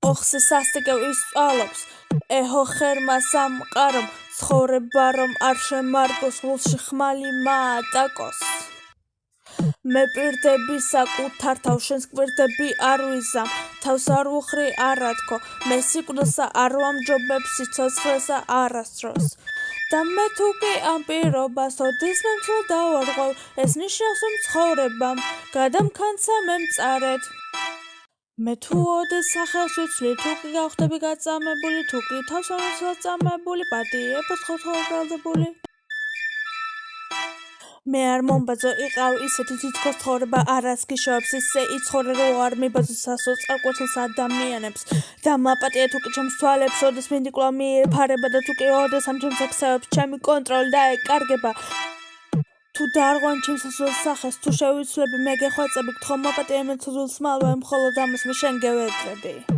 ოხსი სასტიკევ ისწვალობს, ეჰო ხერმა სამყარომ, ცხოვრება რომ არ შემარგოს, გულში ხმალი მაატაკოს. მე პირდები საკუთარ თავს, შენს კვირდები არ ვიზამ, თავს არ ვუხრი არათქო, მე სიკვდილსა არ ვამჯობებ, სიცოცხლესა არასდროს. და მე თუ კი ამ პირობას ოდის მემცლო დავარღვევ, ეს ნიშნავს რომ ცხოვრებამ გადამქანცა მე მწარედ. მე თუ ოდეს სახელს ვიცვლი, თუ კი გავხდები გაწამებული, თუ კი თავს ამოსვლა წამებული, პატიებოს ხოთოლდებული. მე არ მომბაძო იყავ ისეთი თითქოს ცხოვრება არას გიშოვებს, ისე იცხოვრე რომ არ მიბაძო სასოც არკვეთილს ადამიანებს. და მაპატია თუ კი ჩემს თვალებს, ოდეს მინდი კვლავ მიეფარება და თუ კი ოდეს ამ ჩემს ოქსავებს ჩემი კონტროლი დაეკარგება. თუ დაარღვან ჩემს სასულს სახეს, თუ შევიცვლები მე გეხვეწები, გთხოვ მაპატია მე ცოდვილს მალვე, მხოლოდ ამას მე შენ გევეძები.